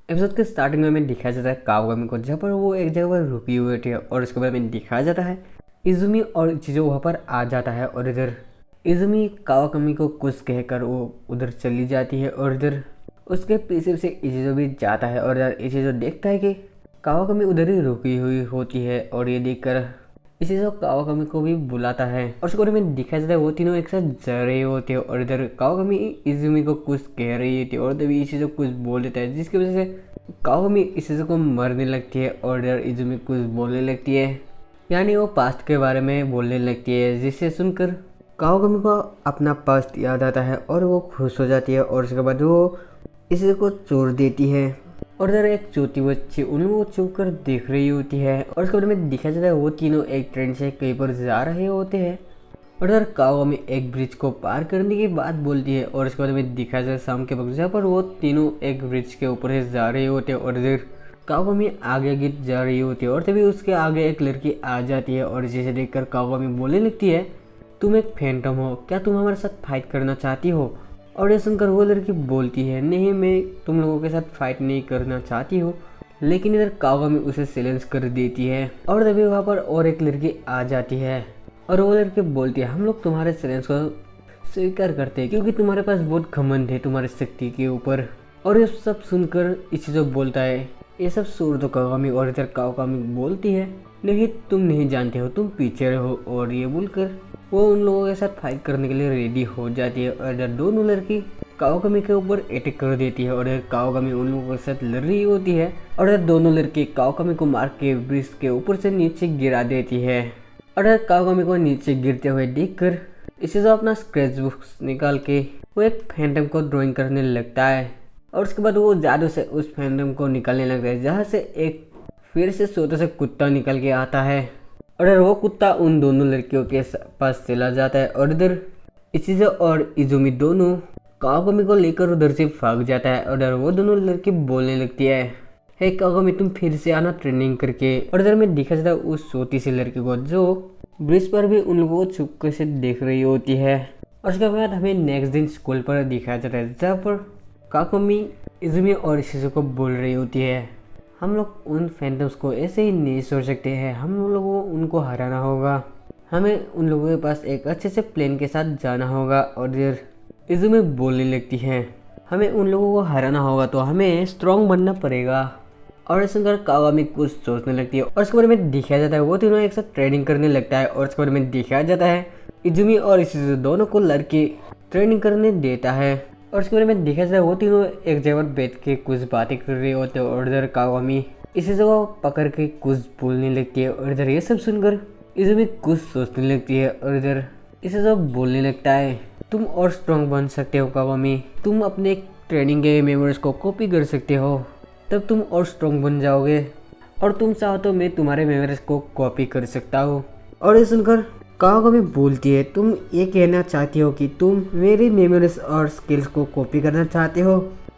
Episode के starting में हमें दिखाया जाता है कावागामी को, जहाँ पर वो एक जगह पर रुकी हुई थी और उसके बाद में दिखाया जाता है इजुमी और इचिजो वहाँ पर आ जाता है और इधर इजुमी कावागामी को कुछ कहकर वो उधर चली जाती है और इधर उसके पीछे से इचिजो भी जाता है और इधर इचिजो देखता है कि कावागामी उधर ही रुकी हुई होती है और ये देखकर इचिजो कावागामी को भी बुलाता है और उसके बारे में दिखाया जाता है वो तीनों एक साथ जा रहे होते हैं और इधर कावागामी इजुमी को कुछ कह रही थी और तभी इचिजो कुछ बोल देता है, जिसकी वजह से कावागामी इचिजो को मरने लगती है और इधर इजुमी कुछ बोलने लगती है, यानी वो पास्ट के बारे में बोलने लगती है, जिसे सुनकर कावागामी को अपना पास्ट याद आता है और वो खुश हो जाती है और उसके बाद वो इसी को छोड़ देती है और इधर एक छोटी बच्ची उन लोगों को छुप कर देख रही होती है और उसके बारे में दिखाया जाता है वो तीनों एक ट्रेन से कहीं पर जा रहे होते हैं और इधर कावागामी एक ब्रिज को पार करने की बात बोलती है और उसके बारे में दिखाया जाता है शाम के वक्त, जहाँ पर वो तीनों एक ब्रिज के ऊपर से जा रहे होते हैं और इधर कावागामी आगे गिर जा रही होती है और तभी उसके आगे एक लड़की आ जाती है और जिसे देखकर कावागामी बोलने लगती है, तुम एक फैंटम हो, क्या तुम हमारे साथ फाइट करना चाहती हो? और ये सुनकर वो लड़की बोलती है, नहीं मैं तुम लोगों के साथ फाइट नहीं करना चाहती हूँ, लेकिन इधर कावागामी उसे सिलेंस कर देती है और तभी वहाँ पर और एक लड़की आ जाती है और वो लड़की बोलती है, हम लोग तुम्हारे सिलेंस को स्वीकार करते हैं क्योंकि तुम्हारे पास बहुत घमंड है तुम्हारी शक्ति के ऊपर। और ये सब सुनकर इचिजो बोलता है, ये सब सुन दो कावागामी, और इधर कावागामी बोलती है, नहीं तुम नहीं जानते हो, तुम पीछे रहो। और ये बोलकर वो उन लोगों के साथ फाइट करने के लिए रेडी हो जाती है और इधर दोनों लड़की कावागामी के ऊपर अटैक कर देती है और इधर कावागामी उन लोगों के साथ लड़ रही होती है और इधर दोनों लड़की कावागामी को मार के ब्रिज के ऊपर से नीचे गिरा देती है और इधर कावागामी को नीचे गिरते हुए देखकर इसे अपना स्केच बुक निकाल के वो एक फैंटम को ड्राइंग करने लगता है और उसके बाद वो जादू से उस फैंटम को निकालने लगता है, जहाँ से एक फिर से छोटा सा कुत्ता निकल के आता है और इधर वो कुत्ता उन दोनों लड़कियों के पास चला जाता है और इधर इचिजो और इजुमी दोनों कावागामी को लेकर उधर से भाग जाता है और इधर वो दोनों लड़की बोलने लगती है, हे कावागामी तुम फिर से आना ट्रेनिंग करके। और इधर में देखा जाता है उस छोटी सी लड़की को जो ब्रिज पर भी उन लोगों को चुपके से देख रही होती है और उसके बाद हमें नेक्स्ट दिन स्कूल पर दिखाया जाता है, जहाँ पर कावागामी इजुमी और इचिजो को बोल रही होती है, हम लोग उन फैंटम्स को ऐसे ही नहीं छोड़ सकते हैं, हम लोगों को उनको हराना होगा, हमें उन लोगों के पास एक अच्छे से प्लान के साथ जाना होगा। और इधर इजुमी बोलने लगती है, हमें उन लोगों को हराना होगा तो हमें स्ट्रॉन्ग बनना पड़ेगा। और इस सुनकर कावागामी कुछ सोचने लगती है और उसके बारे में दिखाया जाता है वो तीनों एक साथ ट्रेनिंग करने लगता है और उसके बारे में दिखाया जाता है इजुमी और इचिजो दोनों को लड़के ट्रेनिंग करने देता है और उसके बारे में देखा जाए वो तीनों एक जगह पर बैठ के कुछ बातें कर रहे होते हैं और इधर कावागामी इचिजो को पकड़ के कुछ बोलने लगती है और इधर ये सब सुनकर इजुमी कुछ सोचने लगती है और इधर इचिजो बोलने लगता है, तुम और स्ट्रॉन्ग बन सकते हो कावागामी, तुम अपने ट्रेनिंग के मेमोरीज को कॉपी कर सकते हो, तब तुम और स्ट्रॉन्ग बन जाओगे और तुम चाहो तो मैं तुम्हारे मेमोरीज को कॉपी कर सकता हूँ। और ये सुनकर कावागामी बोलती है, तुम ये कहना चाहती हो कि तुम मेरी मेमोरीज और स्किल्स को कॉपी करना चाहते हो,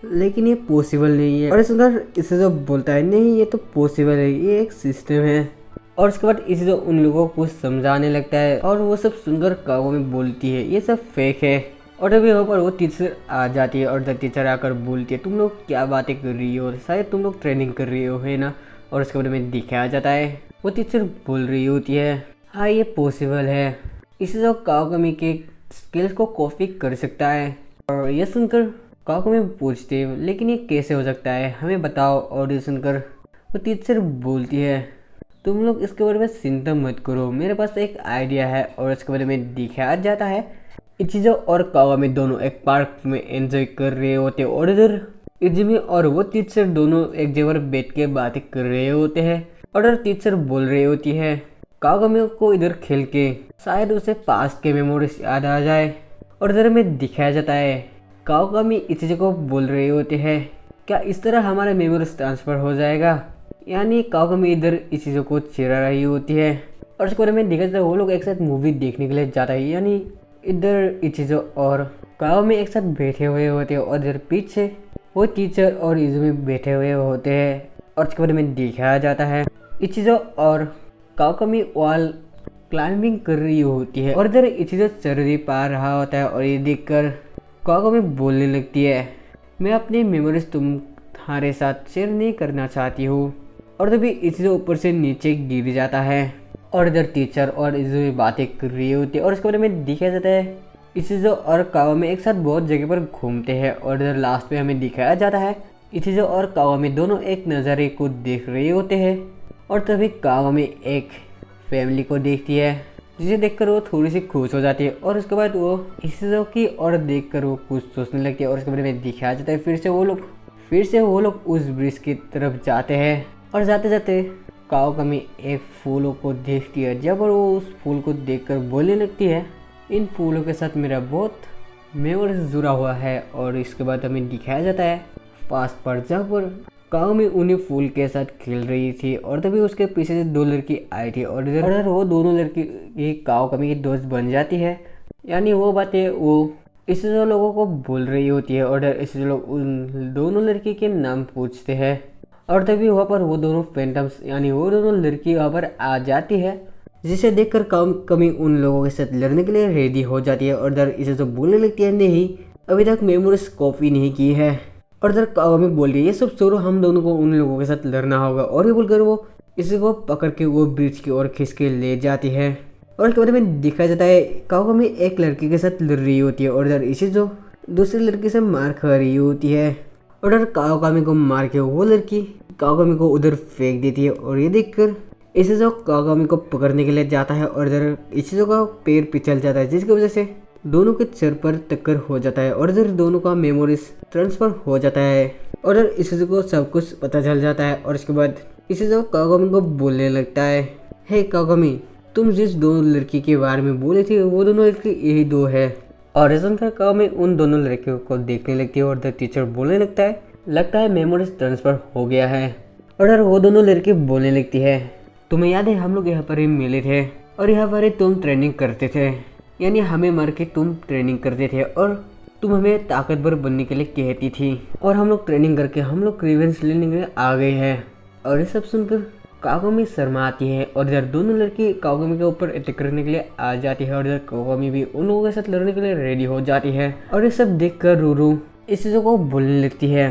लेकिन ये पॉसिबल नहीं है। और सुनकर इसे जो बोलता है, नहीं ये तो पॉसिबल है, ये एक सिस्टम है। और उसके बाद इसे जो उन लोगों को कुछ समझाने लगता है और वो सब सुनकर कावागामी बोलती है, ये सब फेक है। और तभी वहाँ पर वो टीचर आ जाती है और जब टीचर आकर बोलती है, तुम लोग क्या बातें कर रही हो, शायद तुम लोग ट्रेनिंग कर रही हो, है ना। और उसके बारे में दिखाया जाता है वो टीचर बोल रही होती है, हाँ ये पॉसिबल है, इसे जो कावागामी के स्किल्स को कॉपी कर सकता है। और ये सुनकर कावागामी पूछते है, लेकिन ये कैसे हो सकता है, हमें बताओ। और ये सुनकर वो टीचर बोलती है, तुम लोग इसके बारे में चिंता मत करो, मेरे पास एक आइडिया है। और इसके बारे में दिखाया जाता है इचिजो और कावागामी दोनों एक पार्क में एंजॉय कर रहे होते हैं और इधर इजुमी और वो टीचर दोनों एक जगह पर बैठ के बातें कर रहे होते हैं और इधर टीचर बोल रही होती है कावागामी को इधर खेल के शायद उसे पास्ट के मेमोरीज याद आ जाए। और इधर में दिखाया जाता है कावागामी इचिजो को बोल रहे होते हैं, क्या इस तरह हमारा मेमोरीज ट्रांसफर हो जाएगा, यानी कावागामी इधर इचिजो को चिढ़ा रही होती है। और इसके बारे में देखा जाता है वो लोग एक साथ मूवी देखने के लिए जाता है, यानी इधर इचिजो और कावागामी एक साथ बैठे हुए होते हैं और इधर पीछे वो टीचर और इजुमी बैठे हुए होते हैं। और इसके बारे में दिखाया जाता है इचिजो और कावागामी वॉल क्लाइंबिंग कर रही होती है और इधर इचिजो चढ़ नहीं पा रहा होता है और ये देखकर कावागामी बोलने लगती है, मैं अपनी मेमोरीज तुम्हारे साथ शेयर नहीं करना चाहती हूँ। और तभी इसे ऊपर से नीचे गिर जाता है और इधर टीचर और इसे बातें कर रही होती है और इसके बारे में दिखाया जाता है इशिज़ो और कावामी एक साथ बहुत जगह पर घूमते हैं और इधर लास्ट में हमें दिखाया जाता है इशिज़ो और कावामी दोनों एक नज़ारे को देख रहे होते हैं और तभी कावामी एक फैमिली को देखती है जिसे देखकर वो थोड़ी सी खुश हो जाती है और उसके बाद वो इशिज़ो की और देखकर वो कुछ सोचने लगती है और उसके बारे में दिखाया जाता है फिर से वो लोग उस ब्रिज की तरफ जाते हैं और जाते जाते कावामी एक फूलों को देखती है जब वो उस फूल को देखकर बोलने लगती है इन फूलों के साथ मेरा बहुत मेमोरीज जुड़ा हुआ है। और इसके बाद हमें दिखाया जाता है पास पर जहाँ पर कावामी उन्हीं फूल के साथ खेल रही थी और तभी उसके पीछे से दो लड़की आई थी और इधर वो दोनों लड़की कावामी की दोस्त बन जाती है। यानी वो बातें वो इससे लोगों को बोल रही होती है और इससे लोग उन दोनों लड़की के नाम पूछते हैं और तभी वहाँ पर वो दोनों फैंटम्स यानी वो दोनों लड़की वहाँ पर आ जाती है जिसे देखकर कावामी उन लोगों के साथ लड़ने के लिए रेडी हो जाती है और इधर इसे जो बोलने लगती है नहीं अभी तक मेमोरीज कॉपी नहीं की है और इधर कावामी बोल रही है ये सब छोड़ो हम दोनों को उन लोगों के साथ लड़ना होगा और ये बोलकर वो इसे को पकड़ के वो ब्रिज की ओर खींच के ले जाती है और इसके बारे में दिखाया जाता है कावामी एक लड़की के साथ लड़ रही होती है और इधर इसे जो दूसरी लड़की से मार खा रही होती है और इधर कावामी को मार के वो लड़की कावामी को उधर फेंक देती है और ये देखकर इशिज़ो कावामी को पकड़ने के लिए जाता है और इधर इशिज़ो का पैर पिछल जाता है जिसकी वजह से दोनों के सिर पर टक्कर हो जाता है और इधर दोनों का मेमोरीज ट्रांसफर हो जाता है और इधर इशिज़ो को सब कुछ पता चल जाता है और इसके बाद इशिज़ो कावामी को बोलने लगता है हे कावामी तुम जिस दोनों लड़की के बारे में बोले थे वो दोनों लड़की यही दो है। और इस सुनकर कावामी उन दोनों लड़कियों को देखने लगती है और इधर टीचर बोलने लगता है मेमोरीज ट्रांसफर हो गया है और इधर वो दोनों लड़की बोलने लगती है तुम्हें याद है हम लोग यहाँ पर ही मिले थे और यहाँ पर ही तुम ट्रेनिंग करते थे यानी हमें मार के तुम ट्रेनिंग करते थे और तुम हमें ताकतवर बनने के लिए कहती थी और हम लोग ट्रेनिंग करके हम लोग रिवेंज लेने के लिए आ गए हैं। और ये सब सुनकर कावामी शर्मा आती है और इधर दोनों लड़की कावामी के ऊपर अटैक करने के लिए आ जाती है और इधर कावामी भी उन लोगों के साथ लड़ने के लिए रेडी हो जाती है। और ये सब देख कर रूरू इशिज़ो को बोलने लगती है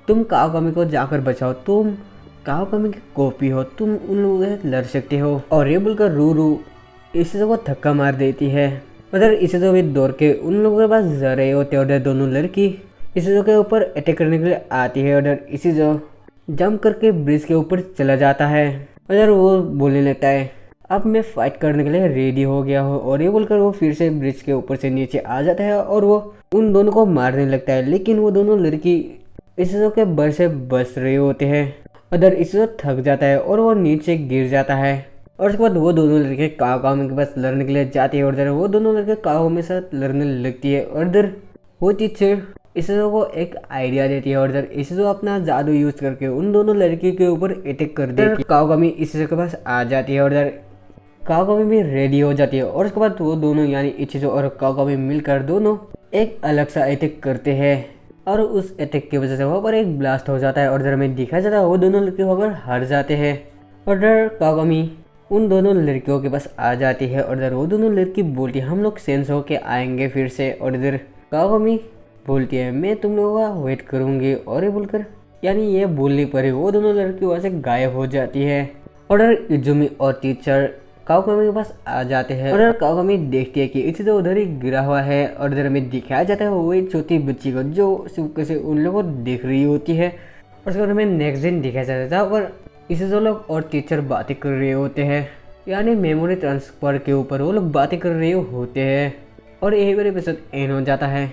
तुम कावामी को जाकर बचाओ तुम कावामी की कॉपी हो तुम उन लोगों के साथ लड़ सकते हो। और ये बोलकर रूरू इशिज़ो को धक्का मार देती है उधर इशिज़ो भी दौड़ के उन लोगों के पास जा रहे होते हैं। उधर दोनों लड़की इशिज़ो के ऊपर अटैक करने के लिए आती है। उधर इशिज़ो जंप करके ब्रिज के ऊपर चला जाता है। उधर वो बोलने लगता है अब मैं फाइट करने के लिए रेडी हो गया हूँ और ये बोलकर वो फिर से ब्रिज के ऊपर से नीचे आ जाता है और वो उन दोनों को मारने लगता है लेकिन वो दोनों लड़की इशिज़ो के बर से बच रहे होते हैं। उधर इशिज़ो थक जाता है और वो नीचे गिर जाता है और उसके बाद वो दोनों लड़के कावामी के पास लड़ने के लिए जाती है और इधर वो दोनों लड़के कावामी के साथ लड़ने लगती है और इधर वो टीचर इशिज़ो को एक आइडिया देती है और इधर इशिज़ो अपना जादू यूज करके उन दोनों लड़की के ऊपर अटैक कर देती है। कावामी इशिज़ो के पास आ जाती है और इधर कावामी भी रेडी हो जाती है और उसके बाद वो दोनों यानी इशिज़ो और कावामी मिलकर दोनों एक अलग सा अटैक करते हैं और उस अटैक की वजह से वहाँ पर एक ब्लास्ट हो जाता है और इधर हमें दिखाया जाता है वो दोनों लड़के वहाँ पर हार जाते हैं। और इधर कावामी उन दोनों लड़कियों के पास आ जाती है और इधर वो दोनों लड़की बोलती है हम लोग सेंस होके आएंगे फिर से। और इधर कावामी बोलती है मैं तुम लोगों का वेट करूँगी और ये बोलकर यानी ये बोलने पर ही वो दोनों लड़की वहाँ से गायब हो जाती है। और इधर इजुमी और टीचर कावामी के पास आ जाते हैं और इधर कावामी देखती है कि इशिज़ो उधर ही गिरा हुआ है और इधर हमें दिखाया जाता है वो एक छोटी बच्ची को जो सिर्फ से उन लोगों को देख रही होती है। और उसके बाद हमें नेक्स्ट दिन दिखाया जाता था और इशिज़ो लोग और टीचर बातें कर रहे होते हैं यानी मेमोरी ट्रांसफ़र के ऊपर वो लोग बातें कर रहे होते हैं और यही पर एपिसोड एंड हो जाता है।